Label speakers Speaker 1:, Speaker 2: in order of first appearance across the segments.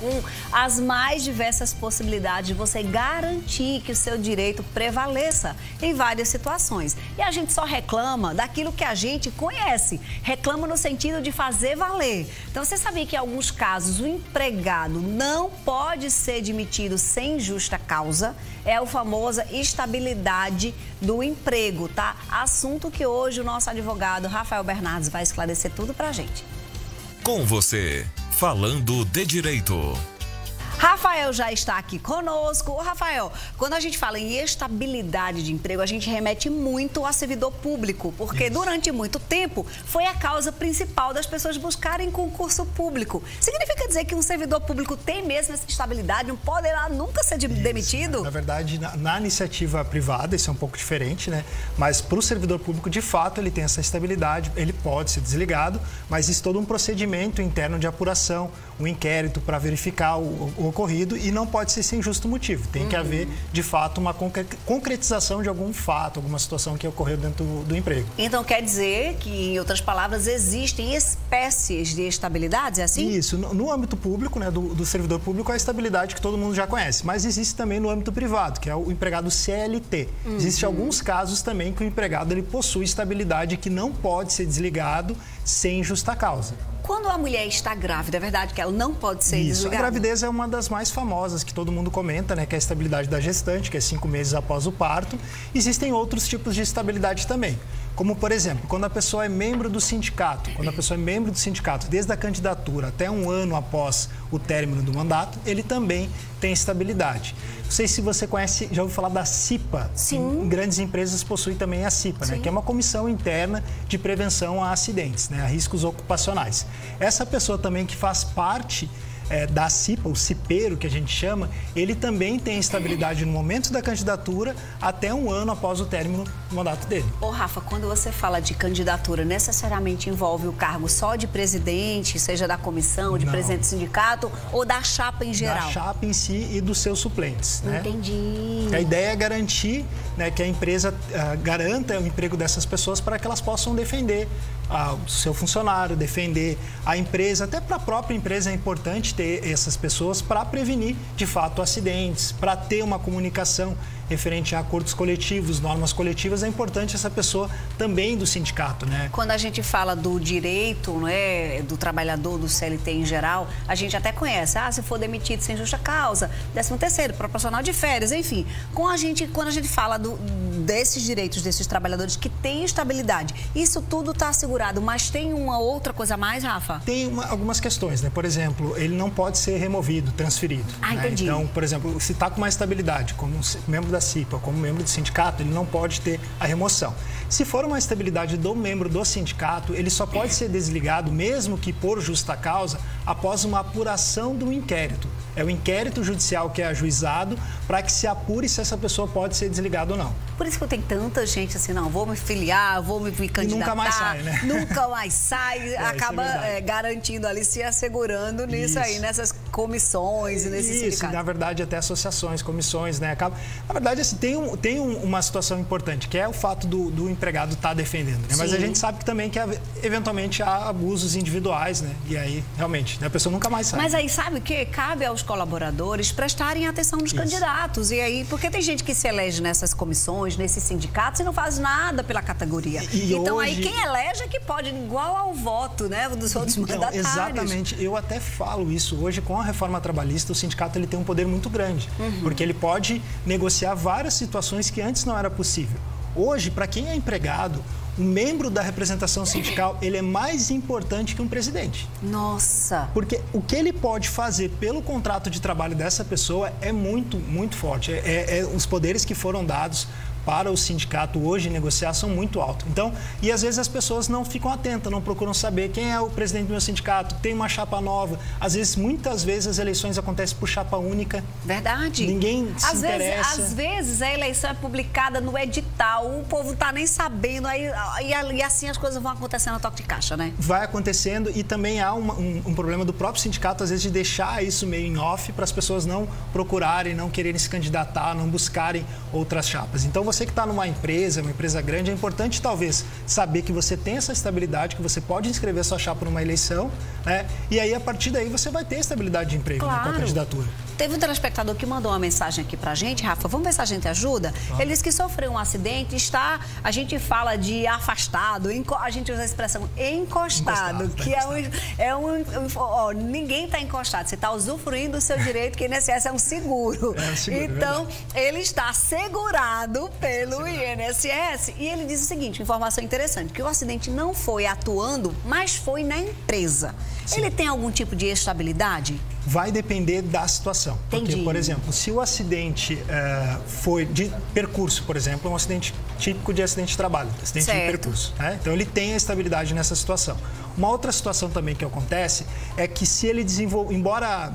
Speaker 1: com as mais diversas possibilidades de você garantir que o seu direito prevaleça em várias situações. E a gente só reclama daquilo que a gente conhece, reclama no sentido de fazer valer. Então, você sabia que em alguns casos o empregado não pode ser demitido sem justa causa? É o famoso estabilidade do emprego, tá? Assunto que hoje o nosso advogado Rafael Bernardes vai esclarecer tudo pra gente.
Speaker 2: Com você, falando de direito.
Speaker 1: Rafael já está aqui conosco. Ô, Rafael, quando a gente fala em estabilidade de emprego, a gente remete muito ao servidor público, porque durante muito tempo foi a causa principal das pessoas buscarem concurso público. Significa dizer que um servidor público tem mesmo essa estabilidade, não poderá nunca ser demitido?
Speaker 3: Na verdade, na iniciativa privada, isso é um pouco diferente, né? Mas para o servidor público, de fato, ele tem essa estabilidade, ele pode ser desligado, mas existe todo um procedimento interno de apuração, um inquérito para verificar o ocorrido e não pode ser sem justo motivo. Tem que haver, de fato, uma concretização de algum fato, alguma situação que ocorreu dentro do emprego.
Speaker 1: Então, quer dizer que, em outras palavras, existem espécies de estabilidades, é assim?
Speaker 3: Isso. No âmbito público, né, do servidor público, é a estabilidade que todo mundo já conhece. Mas existe também no âmbito privado, que é o empregado CLT. Existem alguns casos também que o empregado ele possui estabilidade que não pode ser desligado sem justa causa.
Speaker 1: Quando a mulher está grávida, é verdade que ela não pode ser desligada?
Speaker 3: A gravidez é uma das mais famosas que todo mundo comenta, né? Que é a estabilidade da gestante, que é 5 meses após o parto. Existem outros tipos de estabilidade também. Como, por exemplo, quando a pessoa é membro do sindicato. Quando a pessoa é membro do sindicato desde a candidatura até 1 ano após o término do mandato, ele também tem estabilidade. Não sei se você conhece, já ouviu falar da CIPA.
Speaker 1: Sim.
Speaker 3: Em grandes empresas possuem também a CIPA, né? Que é uma comissão interna de prevenção a acidentes, né? A riscos ocupacionais. Essa pessoa também que faz parte da CIPA, o cipeiro que a gente chama, ele também tem estabilidade no momento da candidatura até 1 ano após o término do mandato dele.
Speaker 1: Ô, Rafa, quando você fala de candidatura, necessariamente envolve o cargo só de presidente, seja da comissão, de presidente do sindicato ou da chapa em geral?
Speaker 3: Da chapa em si e dos seus suplentes, né?
Speaker 1: Entendi.
Speaker 3: A ideia é garantir, né, que a empresa garanta o emprego dessas pessoas para que elas possam defender o seu funcionário, defender a empresa. Até para a própria empresa é importante ter essas pessoas para prevenir, de fato, acidentes, para ter uma comunicação referente a acordos coletivos, normas coletivas. É importante essa pessoa também do sindicato, né?
Speaker 1: Quando a gente fala do direito, né, do trabalhador, do CLT em geral, a gente até conhece, se for demitido sem justa causa, 13º, proporcional de férias, enfim. Quando a gente fala desses direitos desses trabalhadores que têm estabilidade, isso tudo está assegurado, mas tem uma outra coisa a mais, Rafa?
Speaker 3: Tem algumas questões, né? Por exemplo, ele não pode ser removido, transferido.
Speaker 1: Entendi.
Speaker 3: Então, por exemplo, se está com uma estabilidade, como membro da CIPA, como membro do sindicato, ele não pode ter a remoção. Se for uma estabilidade do membro do sindicato, ele só pode ser desligado, mesmo que por justa causa, após uma apuração do inquérito. É o inquérito judicial que é ajuizado para que se apure se essa pessoa pode ser desligada ou não.
Speaker 1: Por isso que tem tanta gente assim, não, vou me filiar, vou me candidatar.
Speaker 3: E nunca mais sai, né?
Speaker 1: Nunca mais sai, acaba garantindo ali, se assegurando nisso aí, nessas comissões e nesses sindicatos.
Speaker 3: Na verdade, até associações, comissões, né? Na verdade, assim, tem uma situação importante, que é o fato do empregado estar defendendo, né? Mas a gente sabe que também que eventualmente há abusos individuais, né? E aí, realmente, né, a pessoa nunca mais sai.
Speaker 1: Mas aí, sabe o que? Cabe aos colaboradores prestarem atenção nos candidatos. E aí, porque tem gente que se elege nessas comissões, nesses sindicatos e não faz nada pela categoria. Então, hoje, aí, quem elege é que pode, igual ao voto, né, dos outros mandatários.
Speaker 3: Exatamente. Eu até falo isso. Hoje, com a reforma trabalhista, o sindicato ele tem um poder muito grande, porque ele pode negociar várias situações que antes não era possível. Hoje, para quem é empregado, o membro da representação sindical, ele é mais importante que um presidente.
Speaker 1: Nossa!
Speaker 3: Porque o que ele pode fazer pelo contrato de trabalho dessa pessoa é muito, muito forte. Os poderes que foram dados para o sindicato hoje negociar são muito altos. Então, e às vezes as pessoas não ficam atentas, não procuram saber quem é o presidente do meu sindicato, tem uma chapa nova. Às vezes, muitas vezes, as eleições acontecem por chapa única.
Speaker 1: Verdade.
Speaker 3: Ninguém se interessa.
Speaker 1: Às vezes, a eleição é publicada no edital, o povo tá nem sabendo, e assim as coisas vão acontecendo a toque de caixa, né?
Speaker 3: Vai acontecendo e também há um problema do próprio sindicato, às vezes, de deixar isso meio em off para as pessoas não procurarem, não quererem se candidatar, não buscarem outras chapas. Então, você você que está numa empresa, uma empresa grande, é importante talvez saber que você tem essa estabilidade, que você pode inscrever sua chapa numa eleição, né? E aí, a partir daí, você vai ter estabilidade de emprego, né, com a candidatura.
Speaker 1: Teve um telespectador que mandou uma mensagem aqui pra gente, Rafa, vamos ver se a gente ajuda? Ele disse que sofreu um acidente, a gente fala de afastado, a gente usa a expressão encostado, que ninguém está encostado, você está usufruindo do seu direito, que o INSS é um seguro. Então, ele está segurado pelo INSS e ele diz o seguinte, informação interessante, que o acidente não foi atuando, mas foi na empresa. Sim. Ele tem algum tipo de estabilidade?
Speaker 3: Vai depender da situação.
Speaker 1: Entendi.
Speaker 3: Porque, por exemplo, se o acidente foi de percurso, por exemplo, é um acidente típico de acidente de trabalho, acidente de percurso. Né? Então, ele tem a estabilidade nessa situação. Uma outra situação também que acontece é que se ele desenvolve, embora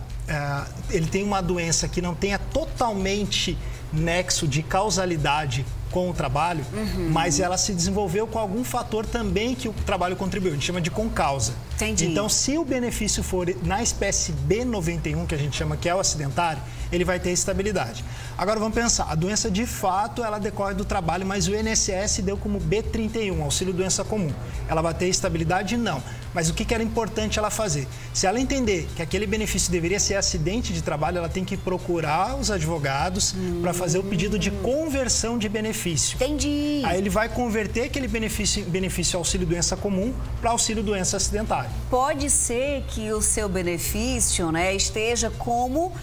Speaker 3: ele tenha uma doença que não tenha totalmente nexo de causalidade com o trabalho, mas ela se desenvolveu com algum fator também que o trabalho contribuiu. A gente chama de concausa.
Speaker 1: Entendi.
Speaker 3: Então, se o benefício for na espécie B91, que a gente chama que é o acidentário, ele vai ter estabilidade. Agora, vamos pensar. A doença, de fato, ela decorre do trabalho, mas o INSS deu como B31, auxílio doença comum. Ela vai ter estabilidade? Não. Mas o que era importante ela fazer? Se ela entender que aquele benefício deveria ser acidente de trabalho, ela tem que procurar os advogados para fazer o pedido de conversão de benefício.
Speaker 1: Entendi.
Speaker 3: Aí ele vai converter aquele benefício auxílio doença comum para auxílio doença acidentário.
Speaker 1: Pode ser que o seu benefício, né, esteja como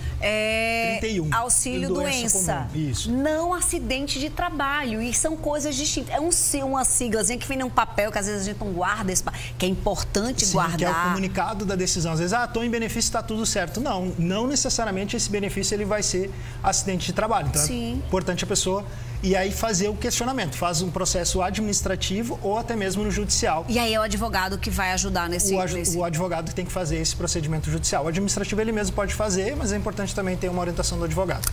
Speaker 3: 31,
Speaker 1: auxílio doença, não acidente de trabalho. E são coisas distintas. É uma siglazinha que vem num papel que às vezes a gente não guarda, que é importante guardar.
Speaker 3: Que é o comunicado da decisão. Às vezes, estou em benefício, está tudo certo. Não necessariamente esse benefício ele vai ser acidente de trabalho. Então, é importante a pessoa e aí fazer o questionamento. Faz um processo administrativo ou até mesmo no judicial.
Speaker 1: E aí é o advogado que vai ajudar nesse...
Speaker 3: O advogado que tem que fazer esse procedimento judicial. O administrativo ele mesmo pode fazer, mas é importante também ter uma orientação do advogado.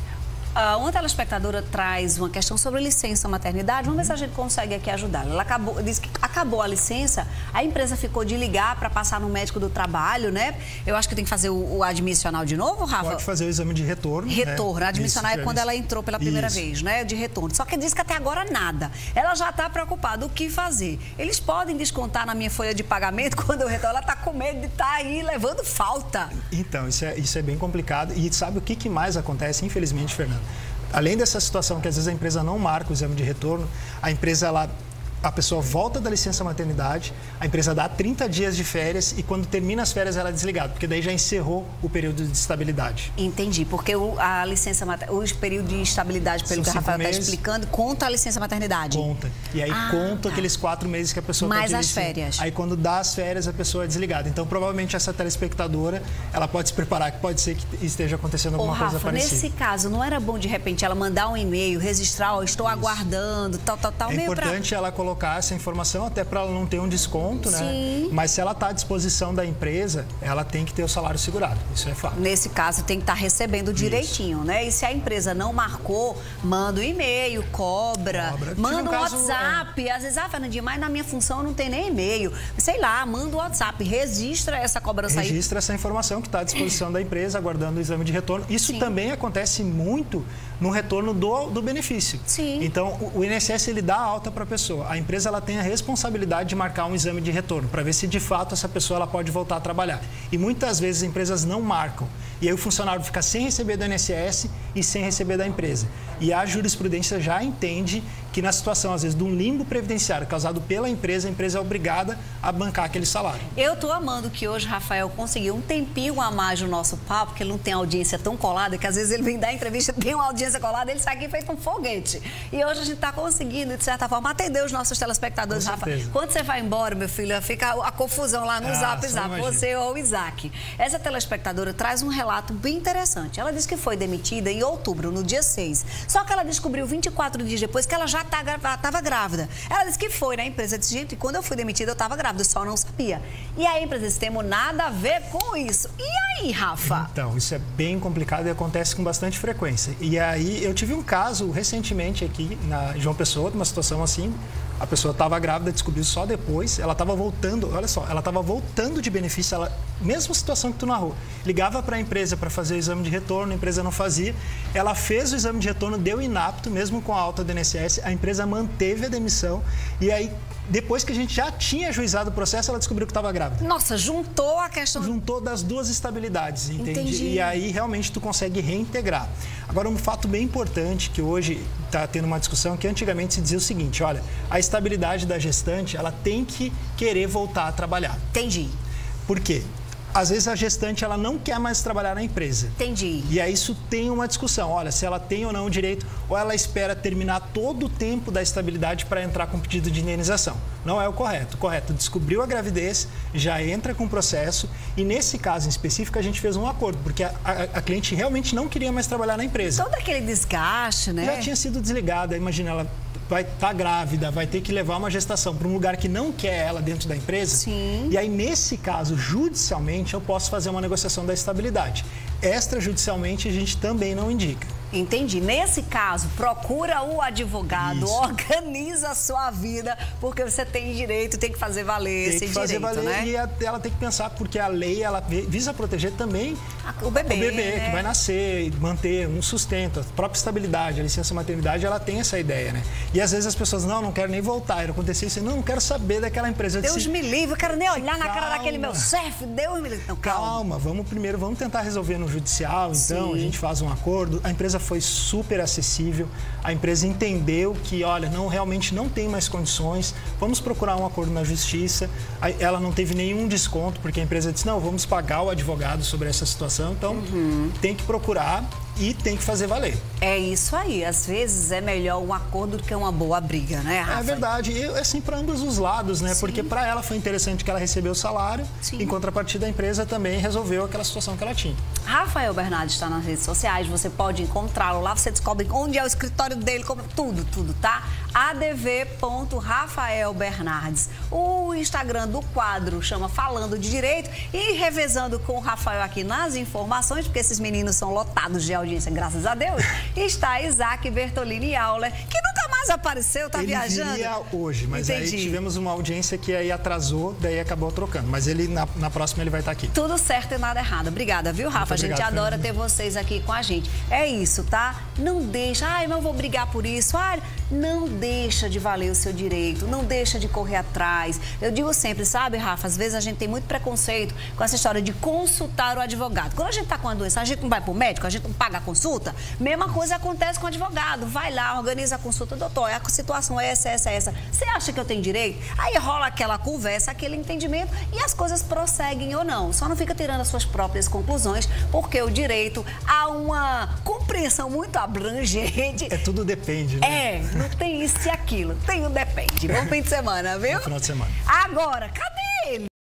Speaker 1: Uma telespectadora traz uma questão sobre licença maternidade. Vamos ver se a gente consegue aqui ajudar. Ela disse que acabou a licença, a empresa ficou de ligar para passar no médico do trabalho, né? Eu acho que tem que fazer o admissional de novo, Rafa?
Speaker 3: Pode fazer o exame de retorno.
Speaker 1: Retorno.
Speaker 3: Né?
Speaker 1: Admissional é quando ela entrou pela primeira vez, né? De retorno. Só que diz que até agora nada. Ela já está preocupada. O que fazer? Eles podem descontar na minha folha de pagamento quando eu retorno? Ela está com medo de estar aí levando falta.
Speaker 3: Então, isso é bem complicado. E sabe o que mais acontece, infelizmente, Fernanda? Além dessa situação que às vezes a empresa não marca o exame de retorno, a pessoa volta da licença maternidade, a empresa dá 30 dias de férias e quando termina as férias ela é desligada, porque daí já encerrou o período de estabilidade. Entendi, porque
Speaker 1: o período de estabilidade, pelo que a Rafael está explicando, conta a licença maternidade?
Speaker 3: Conta. E aí conta aqueles 4 meses que a pessoa
Speaker 1: mais as férias.
Speaker 3: Aí quando dá as férias a pessoa é desligada. Então provavelmente essa telespectadora, ela pode se preparar que pode ser que esteja acontecendo alguma coisa parecida.
Speaker 1: Nesse caso, não era bom de repente ela mandar um e-mail, registrar, estou aguardando, tal.
Speaker 3: É importante ela colocar essa informação até para ela não ter um desconto, né? Mas se ela está à disposição da empresa, ela tem que ter o salário segurado. Isso é fato.
Speaker 1: Nesse caso, tem que estar recebendo direitinho, né? E se a empresa não marcou, manda um e-mail, cobra. Manda um WhatsApp. Às vezes, Fernandinha, mas na minha função não tem nem e-mail. Sei lá, manda um WhatsApp, registra essa cobrança aí.
Speaker 3: Registra essa informação que está à disposição da empresa, aguardando o exame de retorno. Isso também acontece muito no retorno do benefício. Então, o INSS ele dá alta para a pessoa. A empresa ela tem a responsabilidade de marcar um exame de retorno para ver se de fato essa pessoa ela pode voltar a trabalhar. E muitas vezes as empresas não marcam. E aí o funcionário fica sem receber do INSS e sem receber da empresa. E a jurisprudência já entende que na situação, às vezes, de um limbo previdenciário causado pela empresa, a empresa é obrigada a bancar aquele salário.
Speaker 1: Eu tô amando que hoje Rafael conseguiu um tempinho a mais no nosso papo, porque ele não tem audiência tão colada, que às vezes ele vem dar entrevista, tem uma audiência colada, ele sai aqui feito um foguete. E hoje a gente está conseguindo, de certa forma, atender os nossos telespectadores, Rafa. Quando você vai embora, meu filho, fica a confusão lá no Zap, você ou o Isaac. Essa telespectadora traz um relato bem interessante. Ela disse que foi demitida em outubro, no dia 6. Só que ela descobriu 24 dias depois que ela já estava grávida. Ela disse que foi na empresa, disse, gente, quando eu fui demitida eu estava grávida, só não sabia. E a empresa disse, temos nada a ver com isso. E aí, Rafa?
Speaker 3: Então, isso é bem complicado e acontece com bastante frequência. E aí, eu tive um caso recentemente aqui na João Pessoa, de uma situação assim, A pessoa estava grávida, descobriu só depois, ela estava voltando, olha só, ela estava voltando de benefício, mesma situação que tu narrou. Ligava para a empresa para fazer o exame de retorno, a empresa não fazia. Ela fez o exame de retorno, deu inapto, mesmo com a alta do INSS, a empresa manteve a demissão e aí, depois que a gente já tinha ajuizado o processo, ela descobriu que estava grávida.
Speaker 1: Nossa, juntou a questão...
Speaker 3: Juntou das duas estabilidades, entende?
Speaker 1: Entendi.
Speaker 3: E aí, realmente, tu consegue reintegrar. Agora, um fato bem importante, que hoje está tendo uma discussão, que antigamente se dizia o seguinte, olha, a estabilidade da gestante, ela tem que querer voltar a trabalhar.
Speaker 1: Entendi.
Speaker 3: Por quê? Às vezes a gestante ela não quer mais trabalhar na empresa.
Speaker 1: Entendi.
Speaker 3: E aí isso tem uma discussão. Olha, se ela tem ou não o direito, ou ela espera terminar todo o tempo da estabilidade para entrar com pedido de indenização. Não é o correto. O correto, descobriu a gravidez, já entra com o processo. E nesse caso em específico a gente fez um acordo, porque a cliente realmente não queria mais trabalhar na empresa.
Speaker 1: Todo aquele desgaste, né?
Speaker 3: Já tinha sido desligada. Imagina, ela vai estar grávida, vai ter que levar uma gestação para um lugar que não quer ela dentro da empresa.
Speaker 1: Sim.
Speaker 3: E aí, nesse caso, judicialmente, eu posso fazer uma negociação da estabilidade. Extrajudicialmente, a gente também não indica.
Speaker 1: Entendi. Nesse caso, procura o advogado,
Speaker 3: Isso.
Speaker 1: Organiza a sua vida, porque você tem direito, tem que fazer valer esse direito, né?
Speaker 3: E ela tem que pensar, porque a lei, ela visa proteger também
Speaker 1: o bebê,
Speaker 3: né? Que vai nascer, manter um sustento, a própria estabilidade, a licença maternidade, ela tem essa ideia, né? E às vezes as pessoas, não quero nem voltar. Acontecia isso, não quero saber daquela empresa.
Speaker 1: Deus me livre, eu quero nem olhar na cara daquele meu chefe, Deus me livre. Não,
Speaker 3: calma, vamos tentar resolver no judicial, então, a gente faz um acordo. A empresa foi super acessível, a empresa entendeu que, olha, realmente não tem mais condições, vamos procurar um acordo na justiça. Ela não teve nenhum desconto, porque a empresa disse, não, vamos pagar o advogado sobre essa situação, então tem que procurar e tem que fazer valer.
Speaker 1: É isso aí, às vezes é melhor um acordo do que uma boa briga, né, Rafa?
Speaker 3: É verdade, e assim para ambos os lados, né?
Speaker 1: Sim.
Speaker 3: Porque para ela foi interessante que ela recebeu o salário, em contrapartida a empresa também resolveu aquela situação que ela tinha.
Speaker 1: Rafael Bernardes está nas redes sociais, você pode encontrá-lo lá, você descobre onde é o escritório dele, tudo, tá? adv.rafaelbernardes. O Instagram do quadro chama Falando de Direito e revezando com o Rafael aqui nas informações, porque esses meninos são lotados de audiência, graças a Deus, está Isaac Bertolini Auler, que nunca mais apareceu, tá viajando?
Speaker 3: Ele viria hoje, mas aí tivemos uma audiência que aí atrasou, daí acabou trocando. Mas ele, na próxima, ele vai estar aqui.
Speaker 1: Tudo certo e nada errado. Obrigada, viu, Rafa?
Speaker 3: Muito obrigado,
Speaker 1: a gente adora ter vocês aqui com a gente. É isso, tá? Não deixa, mas eu vou brigar por isso. Não deixa de valer o seu direito, não deixa de correr atrás. Eu digo sempre, sabe, Rafa, às vezes a gente tem muito preconceito com essa história de consultar o advogado. Quando a gente tá com uma doença, a gente não vai pro médico, a gente não paga a consulta, mesma coisa acontece com o advogado. Vai lá, organiza a consulta, doutor, a situação é essa. Você acha que eu tenho direito? Aí rola aquela conversa, aquele entendimento e as coisas prosseguem ou não. Só não fica tirando as suas próprias conclusões, porque o direito há uma compreensão muito abrangente.
Speaker 3: Tudo depende, né?
Speaker 1: Não tem isso e aquilo, tem o depende. Bom fim de semana, viu?
Speaker 3: Bom final de semana.
Speaker 1: Agora, cadê